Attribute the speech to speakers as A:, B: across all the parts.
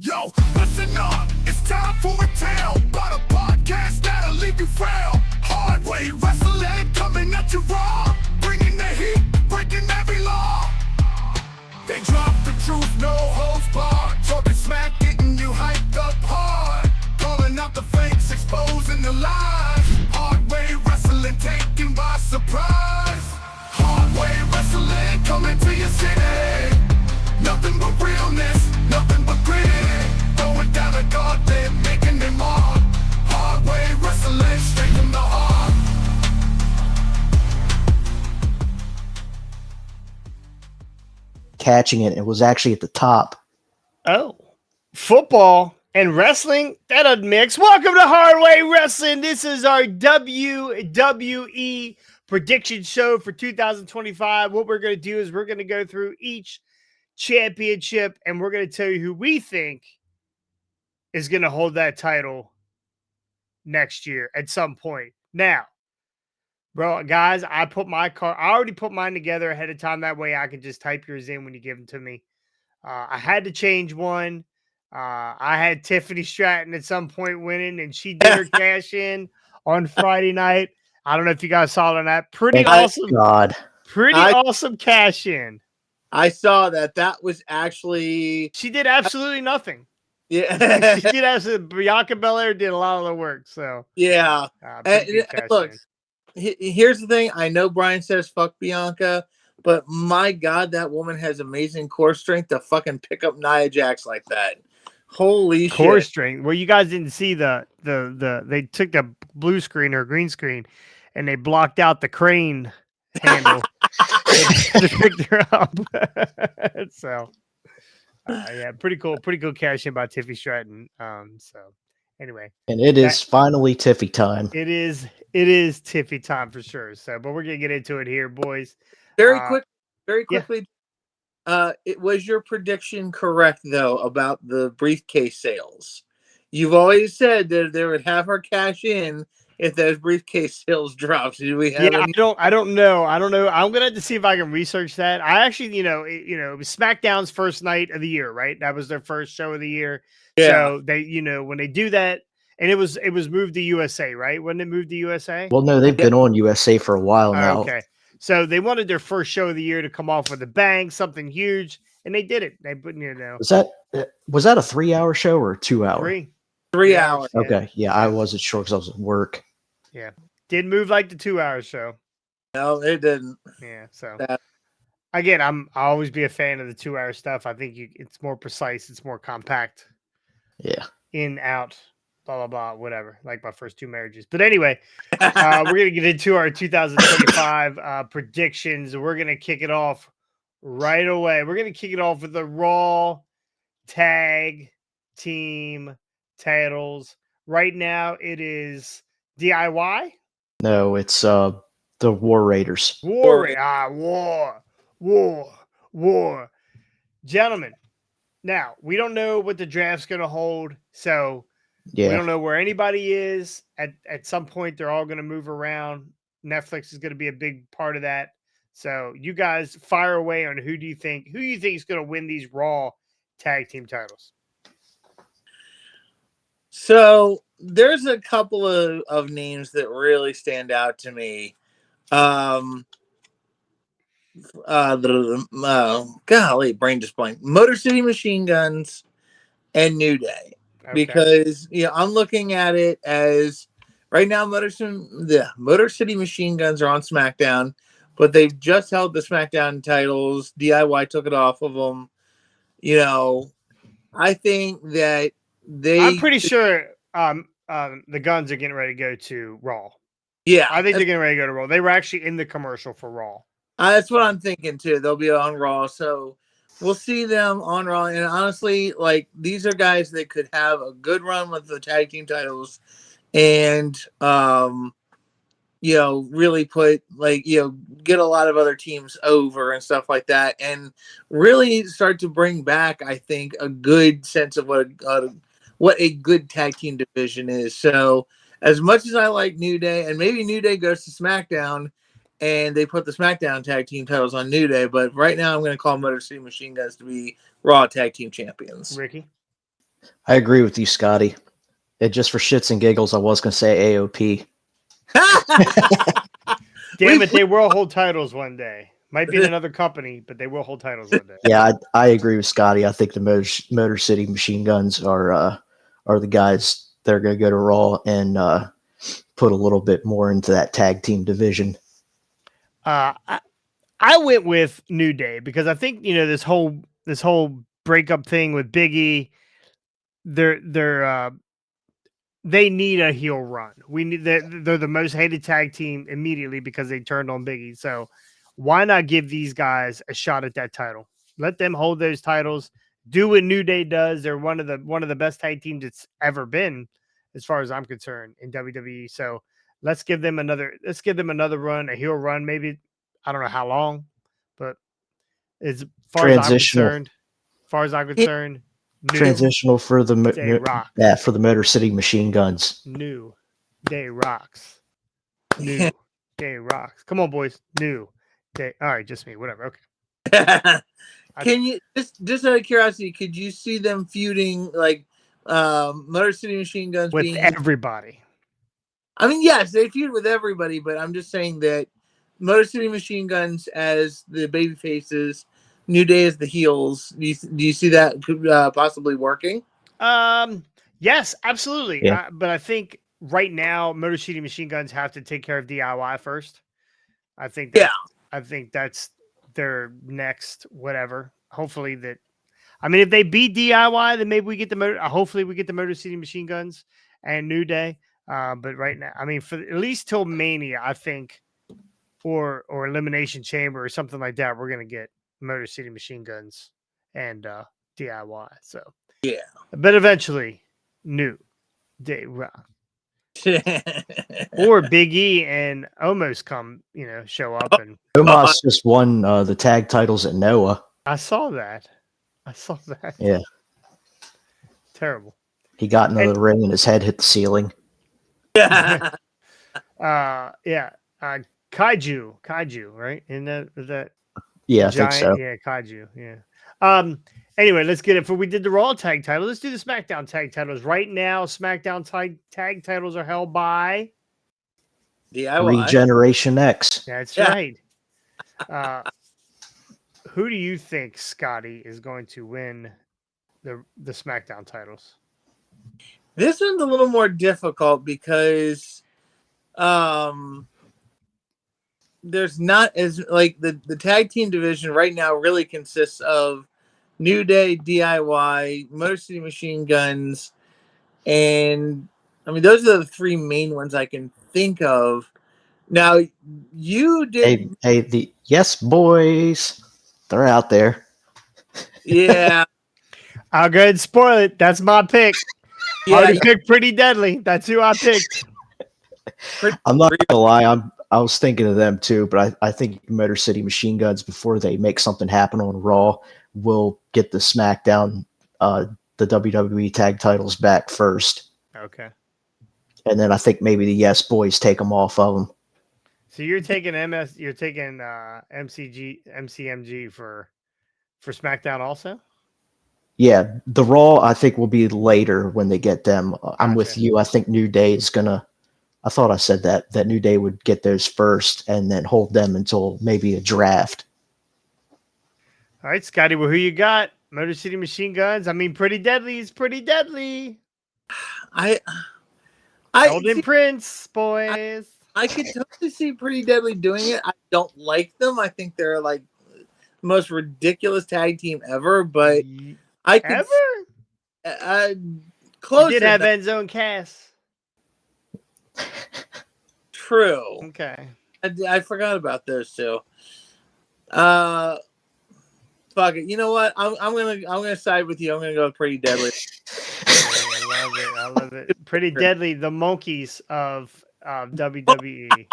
A: Yo, listen up, it's time for a tale about a podcast that'll leave you frail. Hard way wrestling coming at you raw, bringing the heat, breaking every law. They drop the truth, no holds barred, talking smack, getting you hyped up hard, calling out the fakes, exposing the lies. Hard way wrestling taken by surprise. Hard way wrestling coming to your city. Nothing but realness, nothing but grit. Going down a gauntlet, making them all. Hard way wrestling, straight from the heart.
B: Catching it, it was actually at the top.
C: Oh, football and wrestling, that doesn't mix. Welcome to Hard Way Wrestling. This is our WWE prediction show for 2025. What we're going to do is we're going to go through each championship and we're going to tell you who we think is going to hold that title next year at some point. Now, bro, guys, I already put mine together ahead of time. That way I can just type yours in when you give them to me. I had to change one. I had Tiffany Stratton at some point winning, and she did her cash in on Friday night. I don't know if you guys saw it on that. Pretty awesome cash in.
D: I saw that. That was actually...
C: She did absolutely nothing.
D: Yeah.
C: She did absolutely... Bianca Belair did a lot of the work, so...
D: Yeah. Look, here's the thing. I know Brian says fuck Bianca, but my God, that woman has amazing core strength to fucking pick up Nia Jax like that. Holy shit.
C: Core strength. Well, you guys didn't see they took the blue screen or green screen and they blocked out the crane handle to pick her up. So, yeah, pretty cool cash in by Tiffy Stratton. So, anyway,
B: and it is finally Tiffy time.
C: It is Tiffy time for sure. So, but we're gonna get into it here, boys.
D: Very quickly.
C: Yeah.
D: It was your prediction correct though about the briefcase sales? You've always said that they would have her cash in if those briefcase sales dropped. Do we have?
C: I don't know. I'm gonna have to see if I can research that. I actually, it was SmackDown's first night of the year, right? That was their first show of the year.
D: Yeah.
C: So they, when they do that, and it was moved to USA, right? Wasn't it moved to USA?
B: Well, no, they've been on USA for a while now.
C: Okay. So they wanted their first show of the year to come off with a bang, something huge, and they did it. They put
B: Was that a 3-hour show or a 2-hour?
D: 3 hours.
B: Okay, yeah, I wasn't sure because I was at work.
C: Yeah, didn't move like the 2-hour show.
D: No, it didn't.
C: Yeah, so again, I'll always be a fan of the 2-hour stuff. I think it's more precise, it's more compact.
B: Yeah,
C: in, out, blah blah blah, whatever. Like my first 2 marriages. But anyway, we're gonna get into our 2025 predictions. We're gonna kick it off right away. We're gonna kick it off with the Raw Tag Team titles. Right now, it is DIY.
B: No, it's the War Raiders.
C: War. Gentlemen, now we don't know what the draft's gonna hold, so we don't know where anybody is. At some point, they're all going to move around. Netflix is going to be a big part of that. So you guys fire away on who you think is going to win these Raw tag team titles.
D: So there's a couple of names that really stand out to me. Golly, brain just blanked. Motor City Machine Guns and New Day. Okay. Because I'm looking at it as right now Motor City Machine Guns are on SmackDown, but they've just held the SmackDown titles. DIY took it off of them. I think that I'm
C: pretty sure the Guns are getting ready to go to Raw.
D: Yeah,
C: I think they're getting ready to go to Raw. They were actually in the commercial for Raw.
D: That's what I'm thinking too. They'll be on Raw, so we'll see them on Raw. And honestly, these are guys that could have a good run with the tag team titles and, really put get a lot of other teams over and stuff like that. And really start to bring back, I think, a good sense of what a good tag team division is. So as much as I like New Day, and maybe New Day goes to SmackDown, and they put the SmackDown tag team titles on New Day. But right now I'm going to call Motor City Machine Guns to be Raw tag team champions.
C: Ricky?
B: I agree with you, Scotty. Just for shits and giggles, I was going to say AOP.
C: Damn it, they will hold titles one day. Might be in another company, but they will hold titles one day.
B: Yeah, I agree with Scotty. I think the Motor City Machine Guns are the guys that are going to go to Raw and put a little bit more into that tag team division.
C: I went with New Day because I think this whole breakup thing with Big E. They need a heel run. They're the most hated tag team immediately because they turned on Big E. So why not give these guys a shot at that title? Let them hold those titles. Do what New Day does. They're one of the best tag teams it's ever been, as far as I'm concerned, in WWE. So let's give them another run, a heel run. Maybe I don't know how long, but as far as I'm concerned, New
B: Transitional for the
C: Day rocks.
B: for the Motor City Machine Guns.
C: New Day rocks. New Day rocks. Come on, boys. New Day. All right, just me. Whatever. Okay.
D: Can you just out of curiosity, could you see them feuding like Motor City Machine Guns
C: with everybody?
D: I mean, yes, they feud with everybody, but I'm just saying that Motor City Machine Guns as the baby faces, New Day as the heels. Do you see that possibly working?
C: Yes, absolutely.
B: Yeah.
C: But I think right now, Motor City Machine Guns have to take care of DIY first. I think that's their next whatever. Hopefully that. I mean, if they beat DIY, then maybe we get hopefully we get the Motor City Machine Guns and New Day. But right now, I mean, for at least till Mania, I think, or Elimination Chamber or something like that, we're gonna get Motor City Machine Guns and DIY. So
D: yeah,
C: but eventually, New Day Rock or Big E and almost show up and
B: Omos just won the tag titles at Noah.
C: I saw that.
B: Yeah,
C: Terrible.
B: he got into the ring and his head hit the ceiling.
C: Yeah. Kaiju, right? Is that
B: Yeah,
C: giant?
B: I think so.
C: Yeah, Kaiju. Yeah. Anyway, let's get it. We did the Raw tag title. Let's do the SmackDown tag titles. Right now, SmackDown tag titles are held by
D: DIY.
B: Regeneration X.
C: That's right. Who do you think, Scotty, is going to win the SmackDown titles?
D: This one's a little more difficult because there's not as like the tag team division right now really consists of New Day, DIY, Motor City Machine Guns, and I mean those are the three main ones I can think of. Now you did
B: Hey, the Yes Boys, they're out there.
D: Yeah.
C: I'll go ahead and spoil it. That's my pick.
D: Yeah,
C: I already picked Pretty Deadly. That's who I picked.
B: I'm not gonna lie, I was thinking of them too, but I think Motor City Machine Guns, before they make something happen on Raw, will get the SmackDown, the WWE tag titles back first.
C: Okay.
B: And then I think maybe the Yes Boys take them off of them.
C: So you're taking MCMG for SmackDown also?
B: Yeah, the Raw I think will be later when they get them. I'm with you. I think New Day is gonna. I thought I said that New Day would get those first and then hold them until maybe a draft.
C: All right, Scotty. Well, who you got? Motor City Machine Guns. I mean, Pretty Deadly is Pretty Deadly. Golden Prince, boys.
D: I could totally see Pretty Deadly doing it. I don't like them. I think they're like the most ridiculous tag team ever. But I could
C: close. You did have End Zone Cass.
D: True.
C: Okay.
D: I forgot about those two. Fuck it. You know what? I'm gonna side with you. I'm gonna go with Pretty Deadly.
C: I love it. Pretty Deadly, the monkeys of WWE.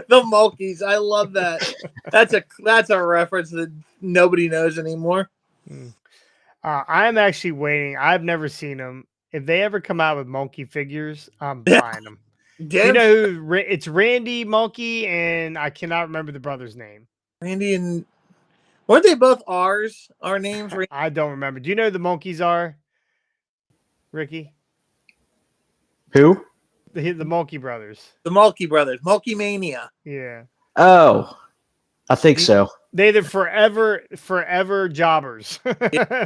D: The monkeys. I love that. That's a reference that nobody knows anymore.
C: I'm actually waiting. I've never seen them. If they ever come out with monkey figures, I'm buying them. You know who? It's Randy Monkey, and I cannot remember the brother's name.
D: Randy and Weren't they both ours? Our names?
C: I don't remember. Do you know who the Monkeys are, Ricky?
B: Who?
C: The Monkey Brothers.
D: The Mulkey brothers. Mulkey Mania.
C: Yeah.
B: Oh, I think so.
C: They the forever jobbers.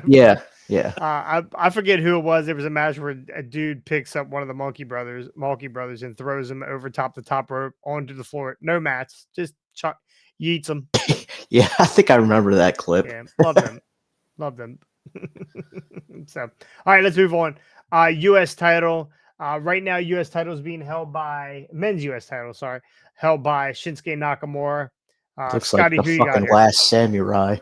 B: Yeah, yeah.
C: I forget who it was. There was a match where a dude picks up one of the Mulkey brothers, and throws him over the top rope onto the floor. No mats, just yeets them.
B: Yeah, I think I remember that clip.
C: Yeah, love them, love them. So, all right, let's move on. U.S. title. Right now, U.S. title is being held by men's U.S. title. Sorry, held by Shinsuke Nakamura.
B: Looks
C: Scotty,
B: like the
C: who you got
B: fucking
C: here?
B: last samurai.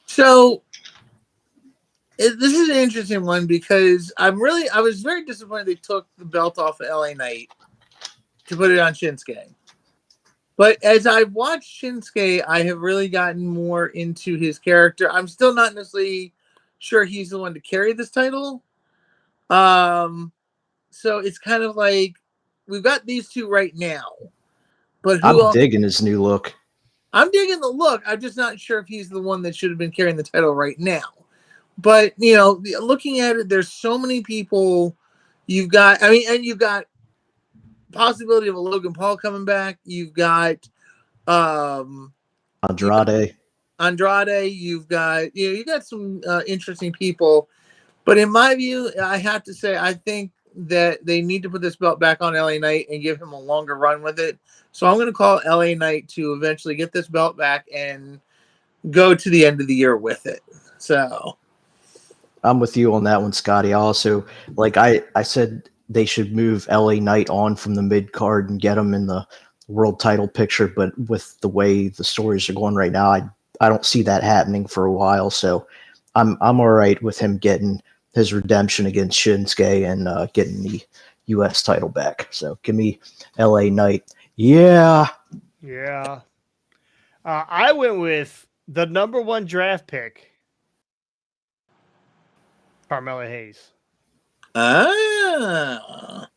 D: So this is an interesting one because I was very disappointed they took the belt off of LA Knight to put it on Shinsuke. But as I've watched Shinsuke, I have really gotten more into his character. I'm still not necessarily sure he's the one to carry this title. So it's kind of like we've got these two right now, but who
B: I'm
D: else?
B: digging his new look.
D: I'm digging the look. I'm just not sure if he's the one that should have been carrying the title right now. But you know, looking at it, there's so many people. You've got possibility of a Logan Paul coming back. You've got
B: Andrade.
D: You've got some interesting people. But in my view, I have to say, I think that they need to put this belt back on LA Knight and give him a longer run with it. So I'm going to call LA Knight to eventually get this belt back and go to the end of the year with it. So
B: I'm with you on that one, Scotty. Also, like I said, they should move LA Knight on from the mid card and get him in the world title picture. But with the way the stories are going right now, I don't see that happening for a while. So I'm all right with him getting his redemption against Shinsuke and getting the U.S. title back. So give me LA Knight. Yeah.
C: Yeah. I went with the number 1 draft pick, Carmelo Hayes.
D: Ah.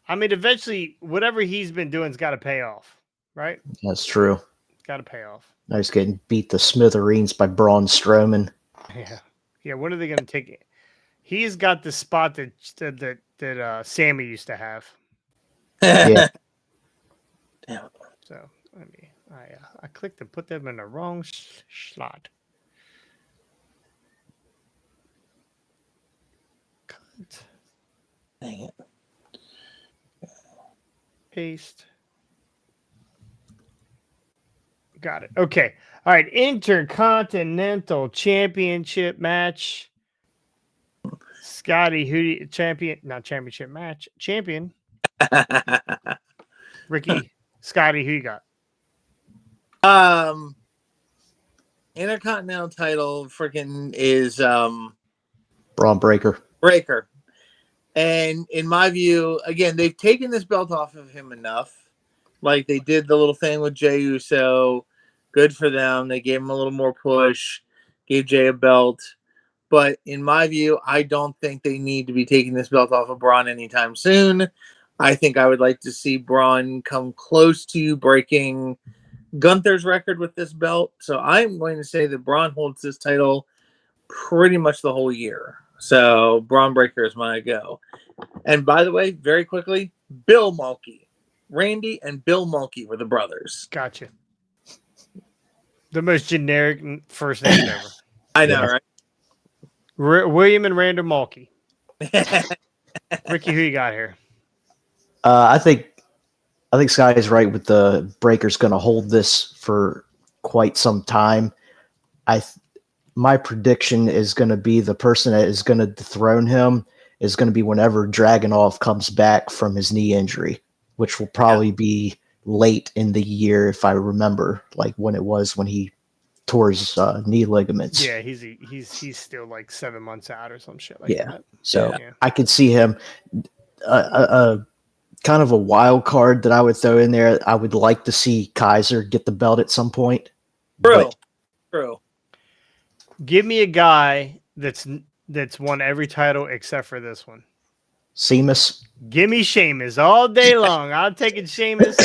C: I mean, eventually, whatever he's been doing's got to pay off, right?
B: That's true.
C: Got to pay off.
B: Nice getting beat to smithereens by Braun Strowman.
C: Yeah. Yeah. When are they going to take it? He's got the spot that Sammy used to have.
B: Yeah.
D: Damn.
C: So I clicked and put them in the wrong slot. Cut.
D: Dang it.
C: Paste. Got it. Okay. All right. Intercontinental Championship match. Scotty, not championship match, champion. Ricky, Scotty, who you got?
D: Intercontinental title freaking is
B: Braun Breaker.
D: And in my view, again, they've taken this belt off of him enough. Like they did the little thing with Jey Uso. Good for them. They gave him a little more push, gave Jey a belt. But in my view, I don't think they need to be taking this belt off of Braun anytime soon. I think I would like to see Braun come close to breaking Gunther's record with this belt. So I'm going to say that Braun holds this title pretty much the whole year. So Braun Breaker is my go. And by the way, very quickly, Bill Mulkey. Randy and Bill Mulkey were the brothers.
C: Gotcha. The most generic first name ever.
D: I know, right?
C: William and Randall Mulkey. Ricky, who you got here?
B: I think Scotty's right with the Breaker's going to hold this for quite some time. My prediction is going to be the person that is going to dethrone him is going to be whenever Dragunov comes back from his knee injury, which will probably be late in the year if I remember, like when it was when he tore his knee ligaments.
C: Yeah, he's still like 7 months out or some shit like that.
B: So I could see him kind of a wild card that I would throw in there. I would like to see Kaiser get the belt at some point.
D: True.
C: Give me a guy that's won every title except for this one.
B: Sheamus.
C: Give me Sheamus all day long. I'm taking Sheamus.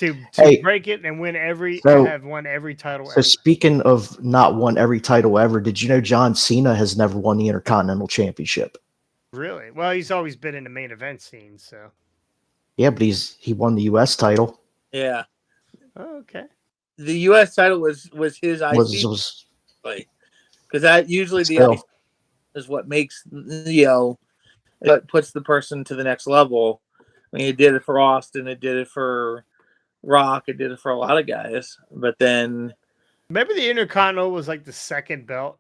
C: to
B: Hey,
C: break it and win
B: so
C: have won every title
B: so
C: ever.
B: speaking of not won every title ever, did you know John Cena has never won the Intercontinental Championship?
C: Really? Well, he's always been in the main event scene, so.
B: Yeah, but he won the U.S. title.
D: Yeah.
C: Oh, okay.
D: The U.S. title was his IC,
B: Was
D: because that usually the
B: still
D: IC is what makes what puts the person to the next level. I mean, it did it for Austin, it did it for Rock, it did it for a lot of guys. But then,
C: Remember the Intercontinental was like the second belt.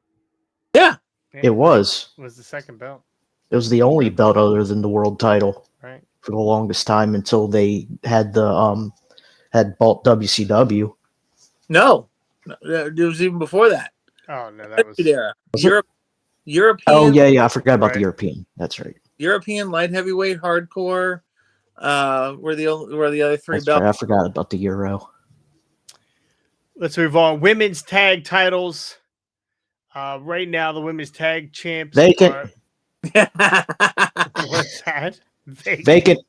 D: yeah,
B: it was
C: the second belt,
B: it was the only belt other than the world title
C: right?
B: for the longest time until they had had bought WCW.
D: no, it was even before that.
C: Oh no, that was
D: Era.
B: Was it?
D: European.
B: Oh yeah, I forgot about
C: Right.
B: the European. That's right.
D: European light heavyweight hardcore were the other three
B: That's
D: belts.
B: right. I forgot about the Euro.
C: Let's move on. Women's tag titles. Right now, the women's tag champs
B: Vacant.
C: are. What's that?
B: Vacant.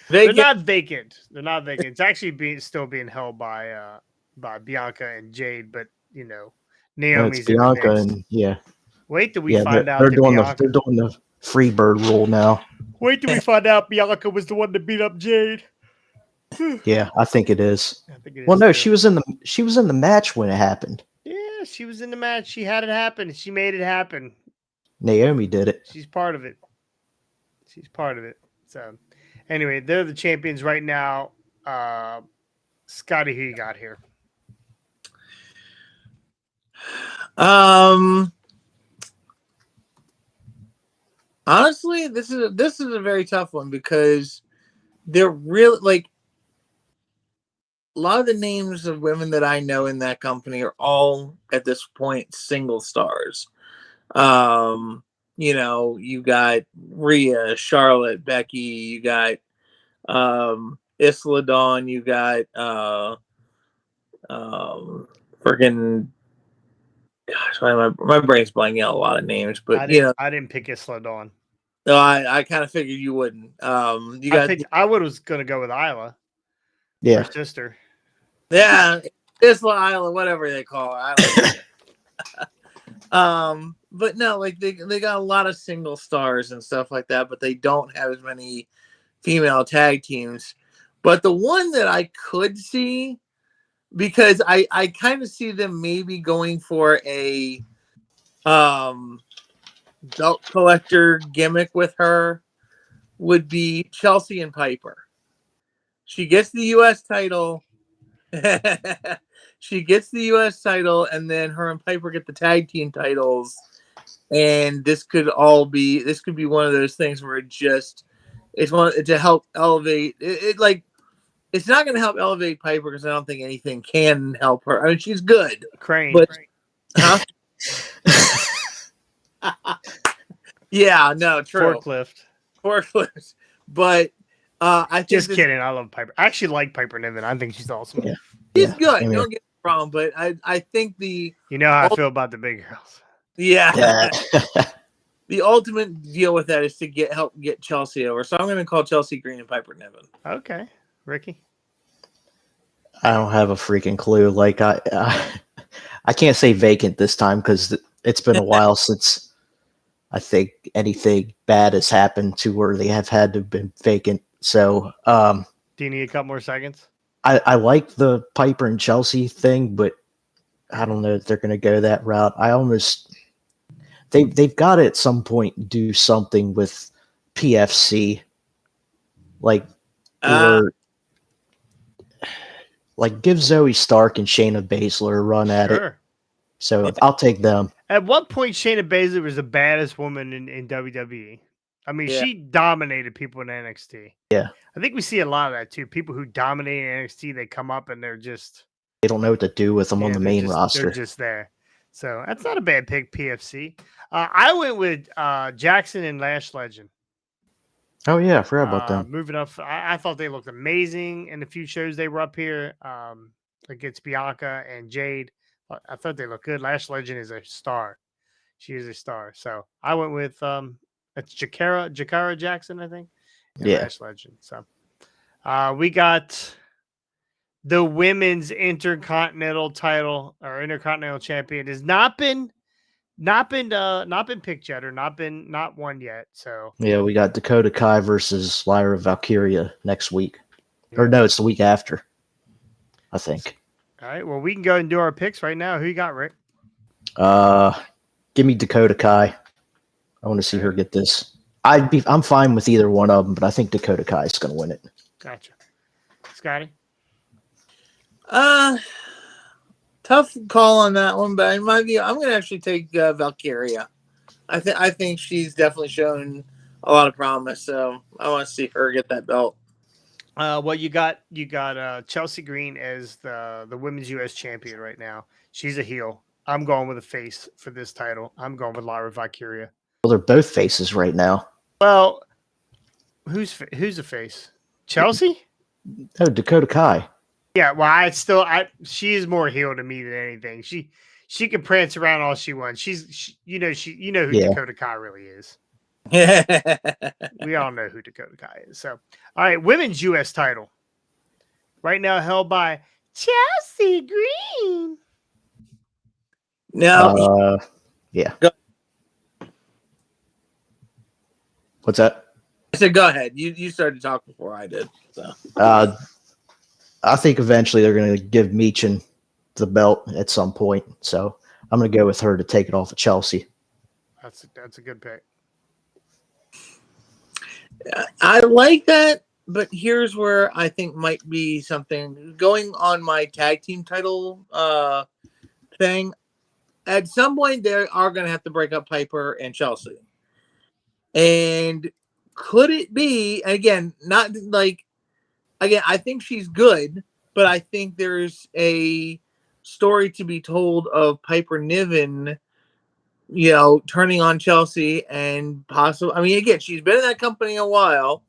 C: They're not vacant. They're not vacant. It's actually still being held by Bianca and Jade, but
B: It's
C: Naomi's in the
B: Bianca
C: mix.
B: and yeah.
C: Wait till we
B: Yeah,
C: find out
B: they're
C: that
B: doing
C: Bianca.
B: they're doing the free bird rule now.
C: Wait till we find out Bianca was the one that beat up Jade.
B: Yeah, I think it is.
C: I think it is.
B: Well, no,
C: too.
B: she was in the match when it happened.
C: Yeah, she was in the match. She had it happen. She made it happen.
B: Naomi did it.
C: She's part of it. She's part of it. So, anyway, they're the champions right now. Scotty, who you got here?
D: Honestly, this is a very tough one because they're really like a lot of the names of women that I know in that company are all at this point single stars. You got Rhea, Charlotte, Becky, you got Isla Dawn, you got freaking gosh, my brain's blanking out a lot of names, but
C: I didn't pick Isla Dawn.
D: no, I kind of figured you wouldn't.
C: I was gonna go with Isla.
B: Yeah.
C: Her sister.
D: Yeah, Isla Isla, whatever they call her. But no, like they got a lot of single stars and stuff like that, but they don't have as many female tag teams. But the one that I could see, because I kind of see them maybe going for a belt collector gimmick with her, would be Chelsea and Piper. She gets the US title. She gets the US title, and then her and Piper get the tag team titles. And this could be one of those things where it's one to help elevate it like it's not going to help elevate Piper because I don't think anything can help her. I mean, she's good,
C: Crane.
D: but huh? Yeah, no, true. Forklift. But I think
C: Just kidding. I love Piper. I actually like Piper Niven. I think she's awesome.
B: Yeah.
D: She's good. Don't get me wrong, but I think
C: you know how I feel about the big girls.
D: Yeah. The ultimate deal with that is to help get Chelsea over. So I'm going to call Chelsea Green and Piper Niven.
C: Okay, Ricky.
B: I don't have a freaking clue. Like I can't say vacant this time because it's been a while since I think anything bad has happened to where they have had to have been vacant. So
C: do you need a couple more seconds?
B: I like the Piper and Chelsea thing, but I don't know if they're going to go that route. They've got to at some point do something with PFC, or give Zoe Stark and Shayna Baszler a run at it. So I'll take them.
C: At what point Shayna Baszler was the baddest woman in WWE? I mean, she dominated people in NXT.
B: Yeah.
C: I think we see a lot of that too. People who dominate in NXT, they come up and they
B: don't know what to do with them on the main roster.
C: They're just there. So that's not a bad pick, PFC. I went with Jackson and Lash Legend.
B: Oh, yeah. I forgot about them.
C: Moving up. I thought they looked amazing in the few shows they were up here against Bianca and Jade. I thought they looked good. Lash Legend is a star. She is a star. So I went with it's Jakara Jackson, I think. And Lash Legend. So we got the women's intercontinental title or intercontinental champion has not been picked yet, or not won yet. So
B: Yeah, we got Dakota Kai versus Lyra Valkyria next week. Or no, it's the week after, I think.
C: All right. Well, we can go and do our picks right now. Who you got, Rick?
B: Give me Dakota Kai. I want to see her get this. I'm fine with either one of them, but I think Dakota Kai is going to win it.
C: Gotcha. Scotty?
D: Tough call on that one, but in my view, I'm going to actually take Valkyria. I think she's definitely shown a lot of promise, so I want to see her get that belt.
C: Well, you got Chelsea Green as the women's U.S. champion right now. She's a heel. I'm going with a face for this title. I'm going with Lyra Valkyria.
B: Well, they're both faces right now.
C: Well, who's the face? Chelsea?
B: Oh, Dakota Kai.
C: Yeah. Well, she is more heel to me than anything. She can prance around all she wants. You know who Dakota Kai really is. We all know who Dakota Kai is. So, all right, women's U.S. title right now held by Chelsea Green.
D: Now,
B: yeah.
D: Go.
B: What's that?
D: I said, go ahead. You started to talk before I did. So,
B: I think eventually they're going to give Meechin the belt at some point. So I'm going to go with her to take it off of Chelsea.
C: That's a good pick.
D: I like that, but here's where I think might be something going on my tag team title thing. At some point, they are going to have to break up Piper and Chelsea. And could it be, again, not like, again, I think she's good, but I think there's a story to be told of Piper Niven, turning on Chelsea and possibly, I mean, again, she's been in that company a while.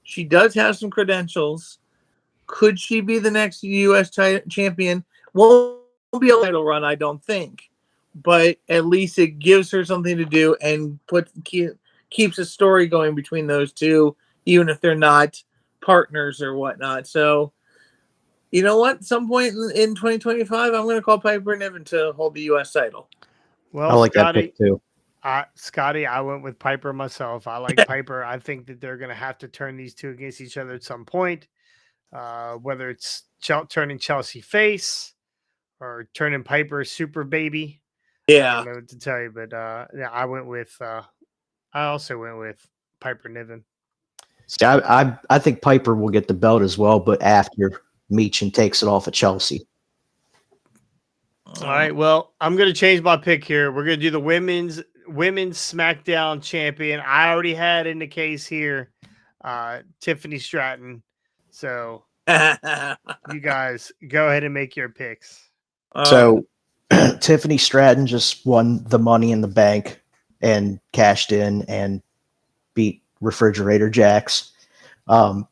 D: She does have some credentials. Could she be the next U.S. champion? Won't be a title run, I don't think. But at least it gives her something to do and keeps a story going between those two, even if they're not partners or whatnot. So, you know what? Some point in 2025, I'm going to call Piper Niven to hold the U.S. title.
C: Well,
B: I like
C: Scotty,
B: that pick too.
C: Scotty, I went with Piper myself. I like Piper. I think that they're going to have to turn these two against each other at some point, whether it's turning Chelsea face or turning Piper super baby.
D: Yeah.
C: I don't know what to tell you, but yeah, I also went with Piper Niven.
B: See, I think Piper will get the belt as well, but after Meechin takes it off of Chelsea.
C: All right. Well, I'm going to change my pick here. We're going to do the women's SmackDown champion. I already had in the case here, Tiffany Stratton. So you guys go ahead and make your picks.
B: So Tiffany Stratton just won the Money in the Bank and cashed in and beat Refrigerator Jacks. I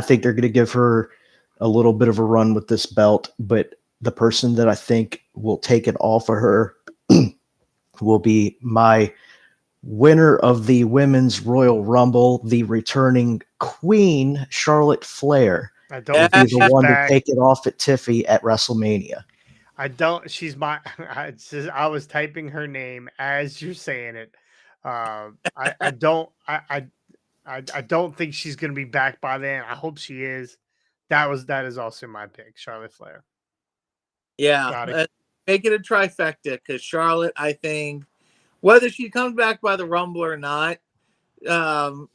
B: think they're going to give her a little bit of a run with this belt, but the person that I think will take it off of her will be my winner of the Women's Royal Rumble, the returning Queen, Charlotte Flair.
C: I don't
B: be the one to take it off at Tiffy at WrestleMania.
C: She's my, I was typing her name as you're saying it. I don't think she's going to be back by then. I hope she is. That is also my pick, Charlotte Flair.
D: Yeah, make it a trifecta because Charlotte, I think, whether she comes back by the Rumble or not,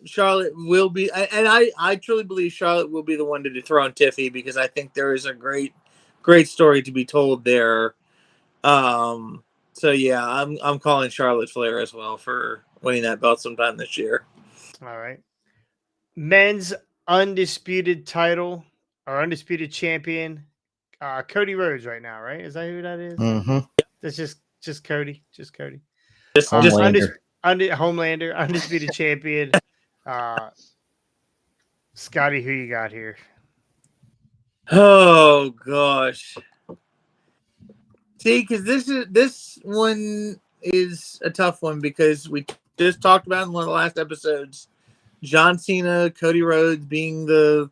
D: Charlotte will be, and I truly believe Charlotte will be the one to dethrone Tiffy because I think there is a great story to be told there. So yeah, I'm calling Charlotte Flair as well for winning that belt sometime this year.
C: All right, men's undisputed title or undisputed champion. Cody Rhodes right now, right? Is that who that is?
B: Mm-hmm.
C: That's just Cody. Just Cody.
B: Homelander.
C: Homelander, undisputed champion. Scotty, who you got here?
D: Oh gosh. See, because this one is a tough one because we just talked about in one of the last episodes, John Cena, Cody Rhodes being the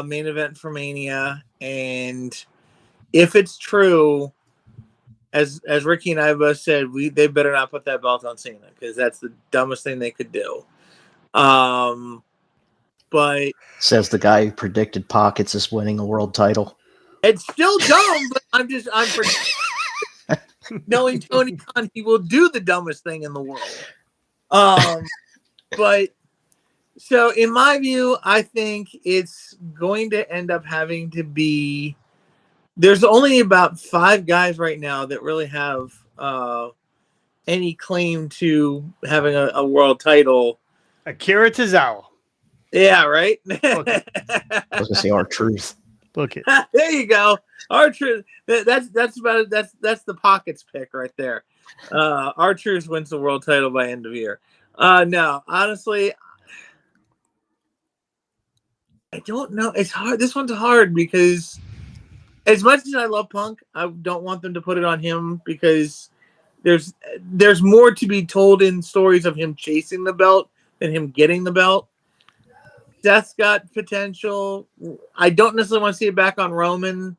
D: main event for Mania, And if it's true, as Ricky and I both said, they better not put that belt on Cena, because that's the dumbest thing they could do. But
B: Says the guy who predicted Pockets is winning a world title.
D: it's still dumb. But I'm knowing Tony Khan, he will do the dumbest thing in the world. But so in my view, I think it's going to end up having to be. There's only about 5 guys right now that really have any claim to having a world title.
C: Akira Tozawa.
D: Yeah, right.
B: I was gonna say R-Truth.
C: Look it.
D: There you go. R-Truth. That's about it. That's the Pockets pick right there. R-Truth wins the world title by end of year. No, honestly, I don't know. It's hard. This one's hard because as much as I love Punk, I don't want them to put it on him, because there's more to be told in stories of him chasing the belt than him getting the belt. Seth's got potential. I don't necessarily want to see it back on Roman.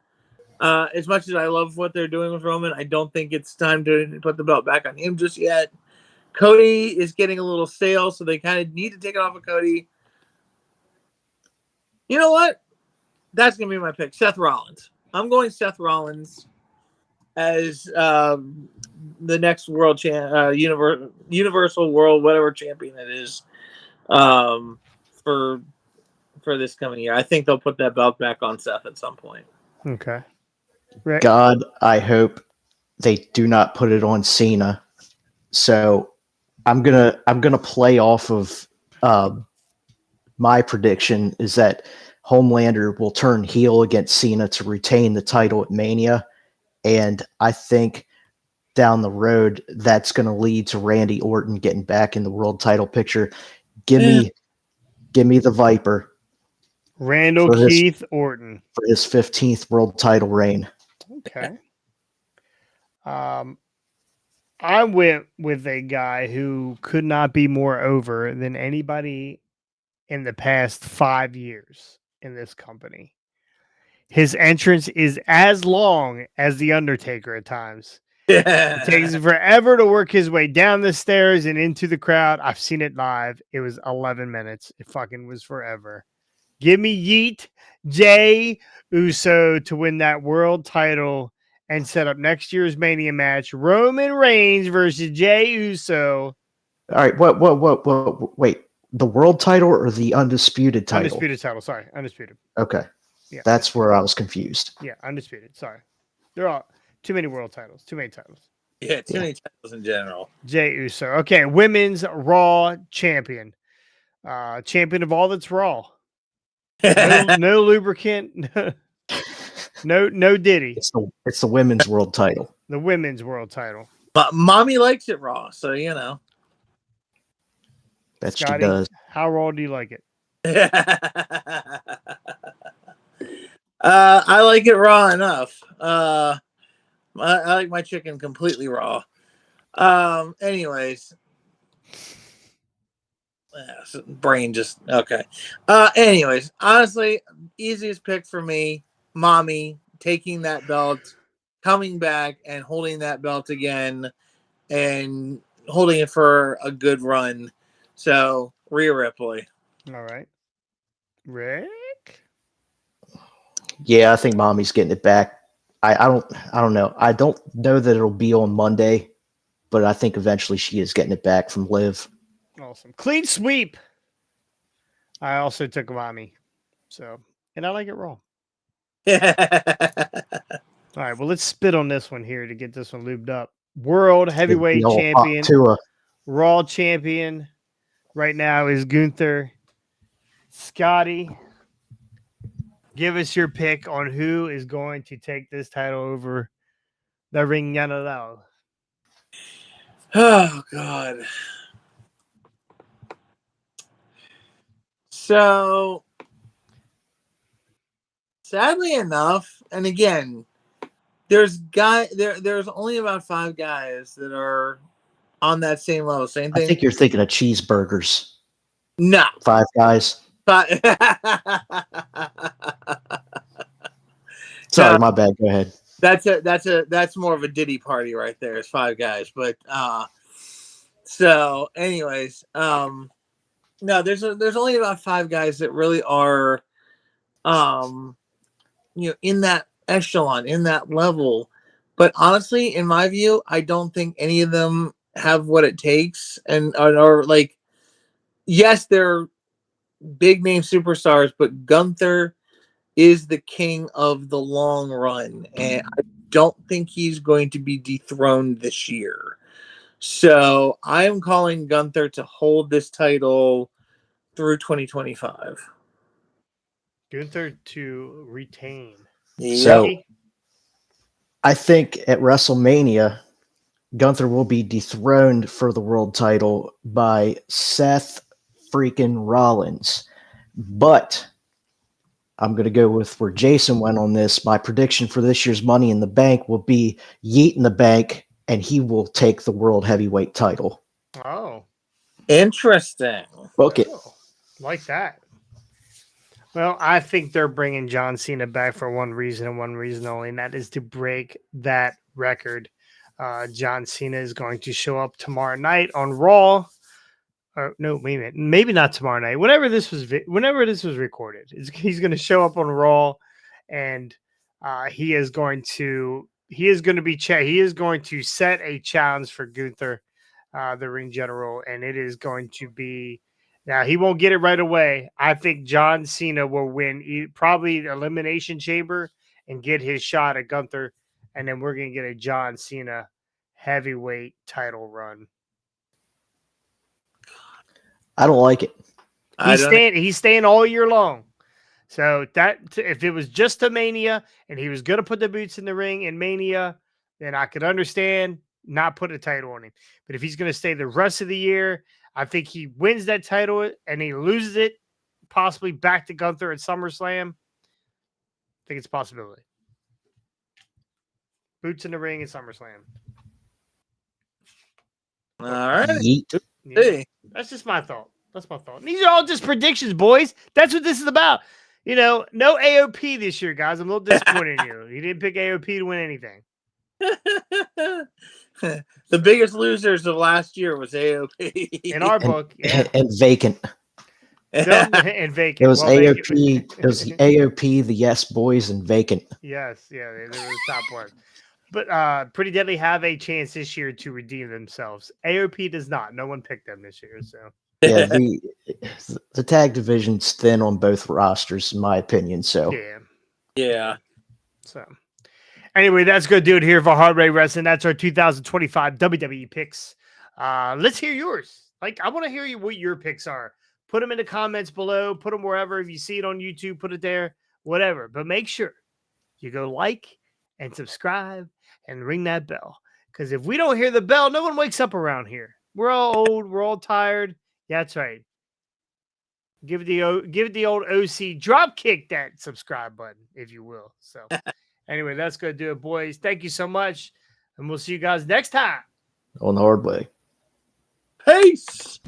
D: As much as I love what they're doing with Roman, I don't think it's time to put the belt back on him just yet. Cody is getting a little stale, so they kind of need to take it off of Cody. You know what? That's going to be my pick. Seth Rollins. I'm going Seth Rollins as the next world universal world, whatever champion it is, for this coming year. I think they'll put that belt back on Seth at some point.
C: Okay. Right.
B: God, I hope they do not put it on Cena. So I'm gonna play off of my prediction is that Homelander will turn heel against Cena to retain the title at Mania, and I think down the road that's going to lead to Randy Orton getting back in the world title picture. Give me the Viper,
C: Randall Keith Orton
B: for his 15th world title reign.
C: Okay. I went with a guy who could not be more over than anybody in the past 5 years in this company. His entrance is as long as The Undertaker at times. It takes him forever to work his way down the stairs and into the crowd. I've seen it live. It was 11 minutes. It fucking was forever. Give me Yeet Jey Uso to win that world title and set up next year's Mania match. Roman Reigns versus Jey Uso.
B: All right, what? Wait, the world title or the undisputed title?
C: Undisputed title. Sorry, undisputed.
B: Okay,
C: yeah,
B: that's where I was confused.
C: Yeah, undisputed. Sorry, there are too many world titles. Too many titles.
D: Yeah, too many titles in general.
C: Jey Uso. Okay, women's Raw champion. Champion of all that's Raw. No lubricant. No Diddy.
B: It's the women's world title.
C: The women's world title.
D: But mommy likes it raw, so you know.
B: That
C: Scotty,
B: she does.
C: How raw do you like it?
D: I like it raw enough. I like my chicken completely raw. Anyways. Brain just okay. Anyways, honestly, easiest pick for me, mommy taking that belt, coming back and holding that belt again, and holding it for a good run. So Rhea Ripley.
C: All right, Rick.
B: Yeah, I think mommy's getting it back. I don't know. I don't know that it'll be on Monday, but I think eventually she is getting it back from Liv.
C: Awesome. Clean sweep. I also took mommy. So, and I like it raw. All right. Well, let's spit on this one here to get this one lubed up. World heavyweight champion. Raw champion right now is Gunther. Scotty, give us your pick on who is going to take this title over the ring general.
D: Oh, God. So, sadly enough, and again, there's only about 5 guys that are on that same level. Same thing.
B: I think you're thinking of cheeseburgers.
D: No.
B: 5 guys. Sorry,
D: No,
B: my bad. Go ahead.
D: that's more of a Diddy party right there. It's 5 guys, but so anyways, no, there's only about 5 guys that really are, in that echelon, in that level. But honestly, in my view, I don't think any of them have what it takes, and or like, yes, they're big name superstars, but Gunther is the king of the long run, and I don't think he's going to be dethroned this year. So I am calling Gunther to hold this title through 2025.
C: Gunther to retain.
B: So
D: Yep.
B: I think at WrestleMania, Gunther will be dethroned for the world title by Seth freaking Rollins. But I'm going to go with where Jason went on this. My prediction for this year's Money in the Bank will be Yeet in the Bank, and he will take the world heavyweight title.
C: Oh,
D: Interesting.
B: Book it.
C: oh, like that. Well, I think they're bringing John Cena back for one reason and one reason only, and that is to break that record. John Cena is going to show up tomorrow night on Raw. Or no, wait a minute. Maybe not tomorrow night. Whenever this was recorded, he's going to show up on Raw, and he is going to set a challenge for Gunther, the ring general, and it is going to be. Now he won't get it right away. I think John Cena will win probably Elimination Chamber and get his shot at Gunther, and then we're going to get a John Cena heavyweight title run.
B: I don't like it.
C: He's staying all year long. So that if it was just a Mania and he was going to put the boots in the ring in Mania, then I could understand not put a title on him. But if he's going to stay the rest of the year, I think he wins that title and he loses it, possibly back to Gunther at SummerSlam. I think it's a possibility. Boots in the ring at SummerSlam.
D: All right.
B: Yeet.
C: Yeah,
D: Hey.
C: that's just my thought. That's my thought. And these are all just predictions, boys. That's what this is about. No AOP this year, guys. I'm a little disappointed in you. You didn't pick AOP to win anything.
D: The biggest losers of last year was AOP.
C: In our book, yeah.
B: And vacant.
C: And vacant.
B: It was AOP.
C: Vacant.
B: It was AOP, the Yes Boys, and vacant.
C: Yes, yeah, they were the top one. But Pretty Deadly have a chance this year to redeem themselves. AOP does not. No one picked them this year, so.
B: Yeah, the tag division's thin on both rosters, in my opinion. So
D: Yeah.
C: So anyway, that's going to do it here for Hard Rate Wrestling. That's our 2025 WWE picks. Let's hear yours. Like, I want to hear what your picks are. Put them in the comments below. Put them wherever. If you see it on YouTube, put it there. Whatever. But make sure you go like and subscribe and ring that bell. Because if we don't hear the bell, no one wakes up around here. We're all old. We're all tired. Yeah, that's right. Give it the old OC drop kick that subscribe button, if you will. So anyway, that's going to do it, boys. Thank you so much. And we'll see you guys next time
B: on the hard way.
D: Peace.